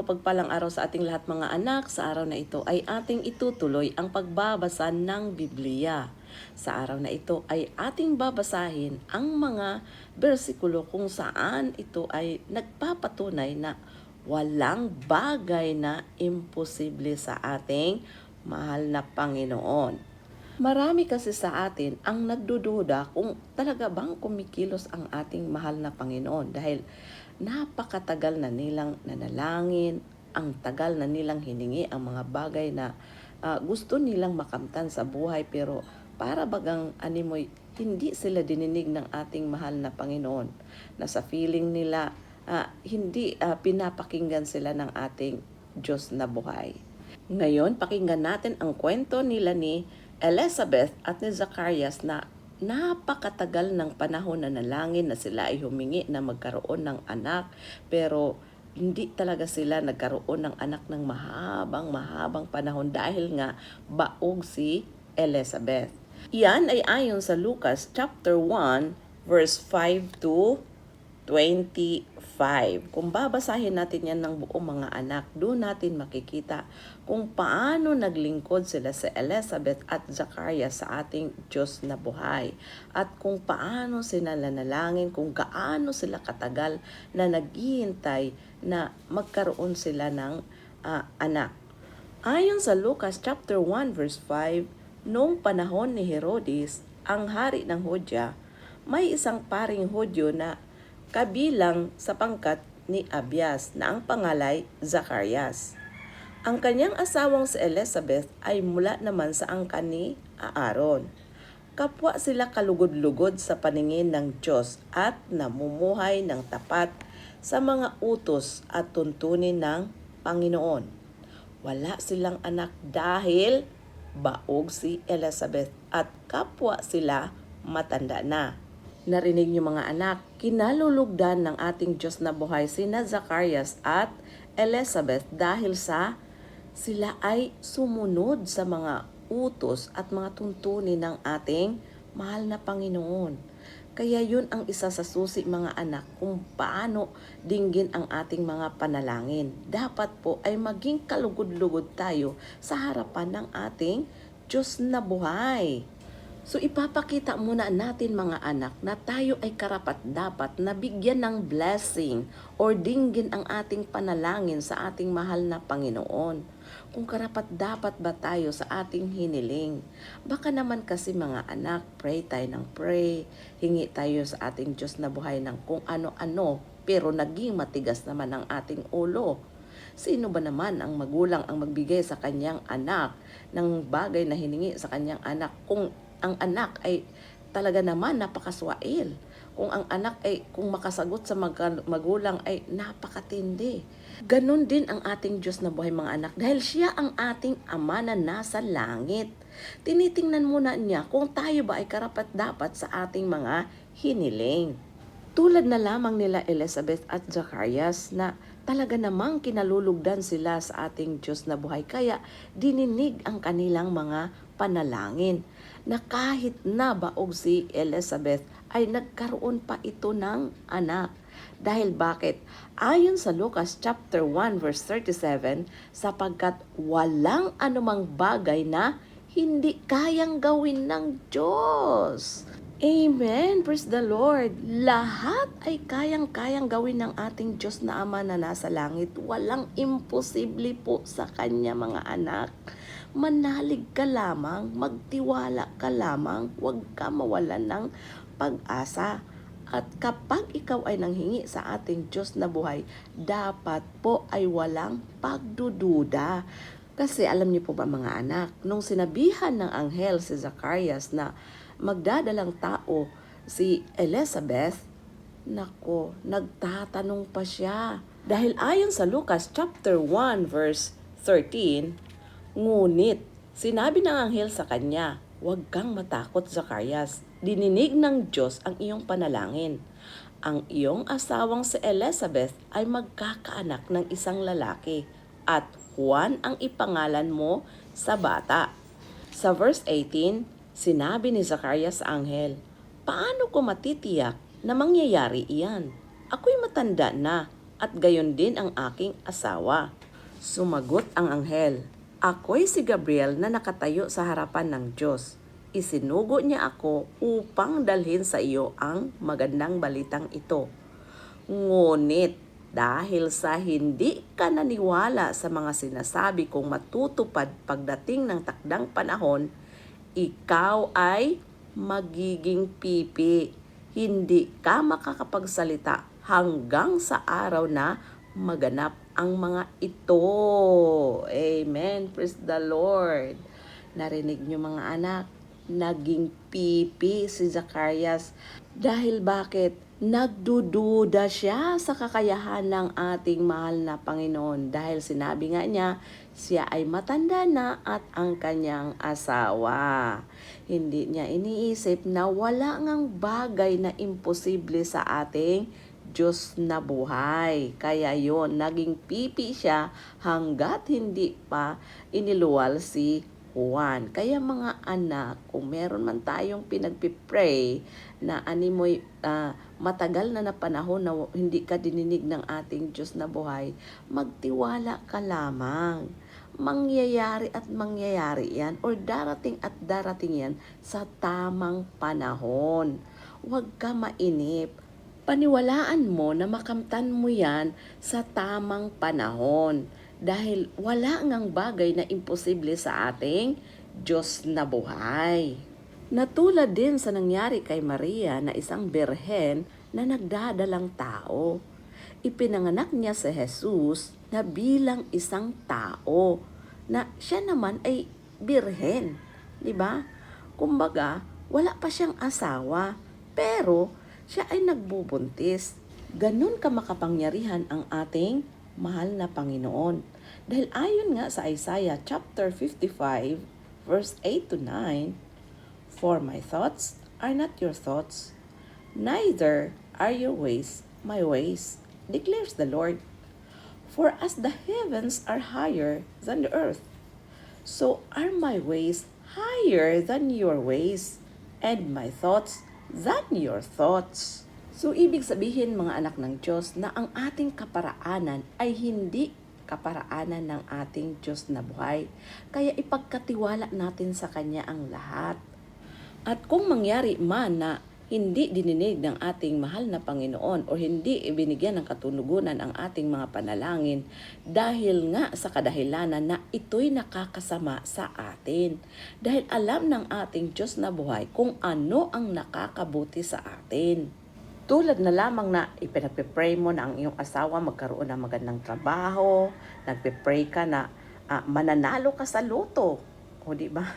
mapagpalang araw sa ating lahat mga anak. Sa araw na ito ay ating itutuloy ang pagbabasa ng Biblia. Sa araw na ito ay ating babasahin ang mga bersikulo kung saan ito ay nagpapatunay na walang bagay na imposible sa ating mahal na Panginoon. Marami kasi sa atin ang nagdududa kung talaga bang kumikilos ang ating mahal na Panginoon dahil napakatagal na nilang nanalangin, ang tagal na nilang hiningi ang mga bagay na gusto nilang makamtan sa buhay pero para bagang animoy hindi sila dininig ng ating mahal na Panginoon na sa feeling nila hindi pinapakinggan sila ng ating Diyos na buhay. Ngayon, pakinggan natin ang kwento nila ni Elizabeth at ni Zacarias na napakatagal ng panahon na nalangin na sila ay humingi na magkaroon ng anak pero hindi talaga sila nagkaroon ng anak ng mahabang panahon dahil nga baog si Elizabeth. Iyan ay ayon sa Lucas chapter 1 verse 5 to 25. Kung babasahin natin yan ng buo mga anak, doon natin makikita kung paano naglingkod sila sa Elizabeth at Zacarias sa ating Diyos na buhay. At kung paano sila nanalangin, kung gaano sila katagal na naghihintay na magkaroon sila ng anak. Ayon sa Lucas chapter 1 verse 5, noong panahon ni Herodes, ang hari ng Hudya, may isang paring Hudyo na kabilang sa pangkat ni Abias na ang pangalay Zacarias. Ang kanyang asawang si Elizabeth ay mula naman sa angkan ni Aaron. Kapwa sila kalugod-lugod sa paningin ng Diyos at namumuhay ng tapat sa mga utos at tuntunin ng Panginoon. Wala silang anak dahil baog si Elizabeth at kapwa sila matanda na. Narinig niyo mga anak, kinalulugdan ng ating Diyos na buhay sina Zacarias at Elizabeth dahil sa sila ay sumunod sa mga utos at mga tuntunin ng ating mahal na Panginoon. Kaya yun ang isa sa susi mga anak kung paano dinggin ang ating mga panalangin. Dapat po ay maging kalugod-lugod tayo sa harapan ng ating Diyos na buhay. So ipapakita muna natin mga anak na tayo ay karapat-dapat na bigyan ng blessing or dinggin ang ating panalangin sa ating mahal na Panginoon. Kung karapat-dapat ba tayo sa ating hiniling? Baka naman kasi mga anak, pray tayo ng pray, hingi tayo sa ating Diyos na buhay ng kung ano-ano, pero naging matigas naman ang ating ulo. Sino ba naman ang magulang ang magbigay sa kanyang anak ng bagay na hiningi sa kanyang anak kung ang anak ay talaga naman napakaswail. Kung ang anak ay kung makasagot sa magulang ay napakatindi. Ganon din ang ating Diyos na buhay mga anak dahil siya ang ating Ama na nasa langit. Tinitingnan muna niya kung tayo ba ay karapat-dapat sa ating mga hiniling. Tulad na lamang nila Elizabeth at Zacarias na talaga namang kinalulugdan sila sa ating Diyos na buhay kaya dininig ang kanilang mga panalangin na kahit na baog si Elizabeth ay nagkaroon pa ito ng anak. Dahil bakit? Ayon sa Lucas chapter 1 verse 37, sapagkat walang anumang bagay na hindi kayang gawin ng Diyos. Amen! Praise the Lord! Lahat ay kayang-kayang gawin ng ating Diyos na Ama na nasa langit. Walang imposible po sa Kanya mga anak. Manalig ka lamang, magtiwala ka lamang, huwag ka mawalan ng pag-asa. At kapag ikaw ay nanghingi sa ating Diyos na buhay, dapat po ay walang pagdududa. Kasi alam niyo po ba mga anak, nung sinabihan ng anghel si Zacarias na magdadalang tao si Elizabeth, nako, nagtatanong pa siya. Dahil ayon sa Lucas chapter 1 verse 13, ngunit sinabi ng anghel sa kanya, huwag kang matakot Zacarias, dininig ng Diyos ang iyong panalangin. Ang iyong asawang si Elizabeth ay magkakaanak ng isang lalaki at Juan ang ipangalan mo sa bata. Sa verse 18, sinabi ni Zacarias sa anghel, paano ko matitiyak na mangyayari iyan? Ako'y matanda na at gayon din ang aking asawa. Sumagot ang anghel, ako'y si Gabriel na nakatayo sa harapan ng Diyos. Isinugo niya ako upang dalhin sa iyo ang magandang balitang ito. Ngunit dahil sa hindi ka naniwala sa mga sinasabi kong matutupad pagdating ng takdang panahon, ikaw ay magiging pipi. Hindi ka makakapagsalita hanggang sa araw na maganap ang mga ito. Amen. Praise the Lord. Narinig niyo mga anak, naging pipi si Zacarias. Dahil bakit? Nagdududa siya sa kakayahan ng ating mahal na Panginoon. Dahil sinabi nga niya, siya ay matanda na at ang kanyang asawa. Hindi niya iniisip na wala ngang bagay na imposible sa ating Diyos na buhay. Kaya yon naging pipi siya hanggat hindi pa iniluwal si Juan. Kaya mga anak, kung meron man tayong pinagpipray na animoy matagal na panahon na hindi ka dininig ng ating Diyos na buhay, magtiwala ka lamang. Mangyayari at mangyayari yan or darating at darating yan sa tamang panahon. Huwag ka mainip. Paniwalaan mo na makamtan mo yan sa tamang panahon. Dahil wala ngang bagay na imposible sa ating Diyos na buhay. Natulad din sa nangyari kay Maria na isang birhen na nagdadalang tao. Ipinanganak niya si Jesus na bilang isang tao na siya naman ay birhen. Diba? Kumbaga, wala pa siyang asawa pero siya ay nagbubuntis. Ganun ka makapangyarihan ang ating mahal na Panginoon. Dahil ayon nga sa Isaiah chapter 55 verse 8 to 9, for my thoughts are not your thoughts, neither are your ways my ways, declares the Lord. For as the heavens are higher than the earth, so are my ways higher than your ways, and my thoughts than your thoughts. So, ibig sabihin mga anak ng Diyos na ang ating kaparaanan ay hindi kaparaanan ng ating Diyos na buhay. Kaya ipagkatiwala natin sa Kanya ang lahat. At kung mangyari man na hindi dininig ng ating mahal na Panginoon o hindi ibinigyan ng katunugunan ang ating mga panalangin dahil nga sa kadahilanan na ito'y nakakasama sa atin. Dahil alam ng ating Diyos na buhay kung ano ang nakakabuti sa atin. Tulad na lamang na ipinagpipray mo na ang iyong asawa magkaroon ng magandang trabaho, nagpipray ka na mananalo ka sa loto. O di ba?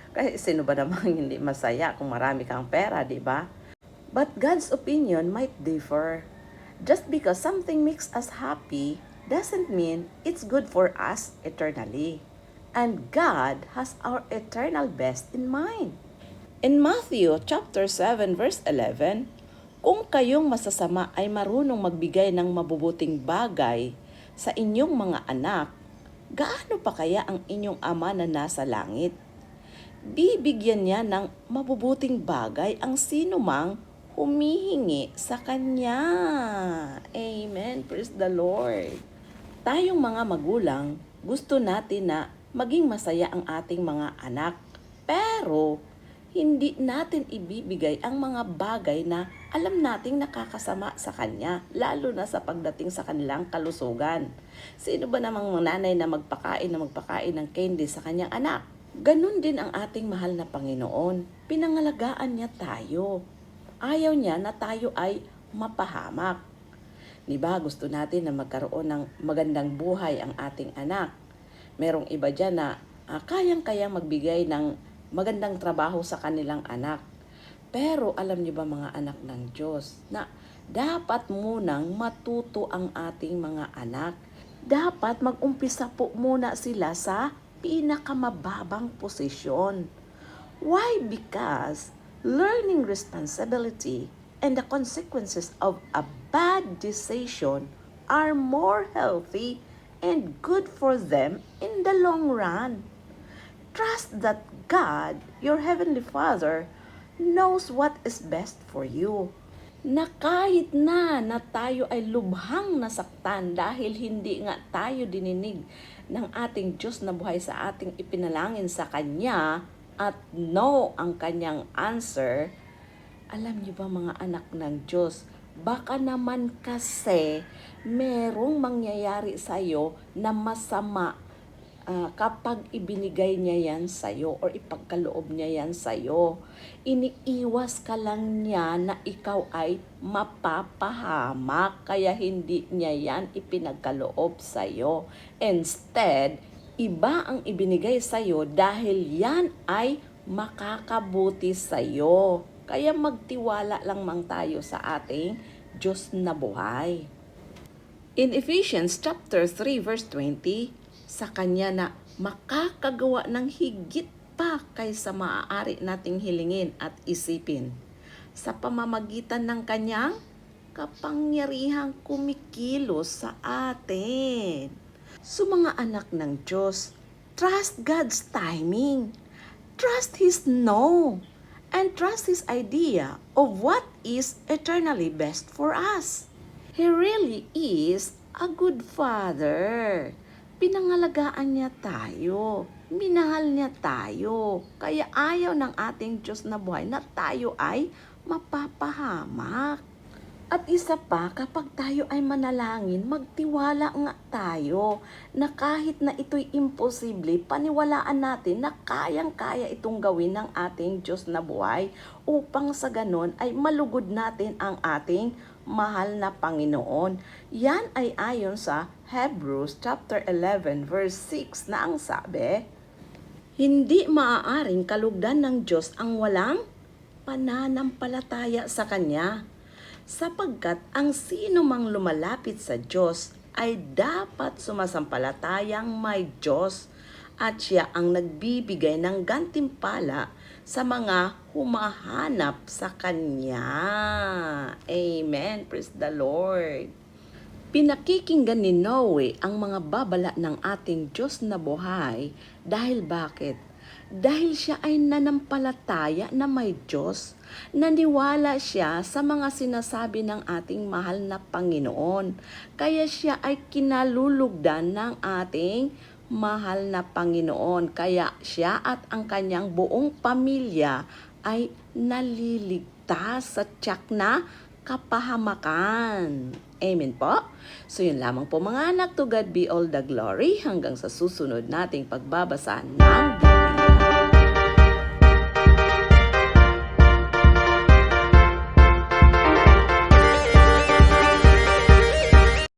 Kasi sino ba namang hindi masaya kung marami kang pera, di ba? But God's opinion might differ. Just because something makes us happy doesn't mean it's good for us eternally. And God has our eternal best in mind. In Matthew chapter 7 verse 11, kung kayong masasama ay marunong magbigay ng mabubuting bagay sa inyong mga anak, gaano pa kaya ang inyong Ama na nasa langit? Bibigyan niya ng mabubuting bagay ang sino mang humihingi sa Kanya. Amen. Praise the Lord. Tayong mga magulang, gusto natin na maging masaya ang ating mga anak. Pero, hindi natin ibibigay ang mga bagay na alam nating nakakasama sa Kanya, lalo na sa pagdating sa kanilang kalusugan. Sino ba namang nanay na magpakain ng candy sa kanyang anak? Ganun din ang ating mahal na Panginoon. Pinangalagaan niya tayo. Ayaw niya na tayo ay mapahamak. Diba, gusto natin na magkaroon ng magandang buhay ang ating anak. Merong iba dyan na kayang-kayang magbigay ng magandang trabaho sa kanilang anak. Pero alam niyo ba mga anak ng Diyos na dapat munang matuto ang ating mga anak. Dapat mag-umpisa po muna sila sa pinakamababang posisyon. Why? Because learning responsibility and the consequences of a bad decision are more healthy and good for them in the long run. Trust that God, your Heavenly Father, knows what is best for you. na kahit na tayo ay lubhang nasaktan dahil hindi nga tayo dininig ng ating Diyos na buhay sa ating ipinalangin sa Kanya at no ang Kanyang answer, alam niyo ba mga anak ng Diyos, baka naman kasi merong mangyayari sa'yo na masama kapag ibinigay niya yan sa'yo or ipagkaloob niya yan sa'yo. Iniiwas ka lang niya na ikaw ay mapapahamak kaya hindi niya yan ipinagkaloob sa'yo. Instead, iba ang ibinigay sa'yo dahil yan ay makakabuti sa'yo. Kaya magtiwala lang mang tayo sa ating Diyos na buhay. In Ephesians chapter 3 verse 20, sa Kanya na makakagawa ng higit pa kaysa maaari nating hilingin at isipin sa pamamagitan ng Kanyang kapangyarihang kumikilos sa atin. So mga anak ng Diyos, trust God's timing, trust His no, and trust His idea of what is eternally best for us. He really is a good Father. Pinangalagaan niya tayo. Minahal niya tayo. Kaya ayaw ng ating Diyos na buhay na tayo ay mapapahamak. At isa pa, kapag tayo ay manalangin, magtiwala nga tayo na kahit na ito'y imposible, paniwalaan natin na kayang-kaya itong gawin ng ating Diyos na buhay upang sa ganon ay malugod natin ang ating mahal na Panginoon. Yan ay ayon sa Hebrews chapter 11 verse 6 na ang sabi, hindi maaaring kalugdan ng Diyos ang walang pananampalataya sa Kanya, sapagkat ang sino mang lumalapit sa Diyos ay dapat sumasampalatayang may Diyos at Siya ang nagbibigay ng gantimpala sa mga humahanap sa Kanya. Amen. Praise the Lord. Pinakikinggan ni Noe ang mga babala ng ating Diyos na buhay dahil bakit? Dahil siya ay nanampalataya na may Diyos, naniwala siya sa mga sinasabi ng ating mahal na Panginoon. Kaya siya ay kinalulugdan ng ating mahal na Panginoon. Kaya siya at ang kanyang buong pamilya ay naliligtas sa tiyak na kapahamakan. Amen po? So yun lamang po mga anak, to God be all the glory hanggang sa susunod nating pagbabasa ng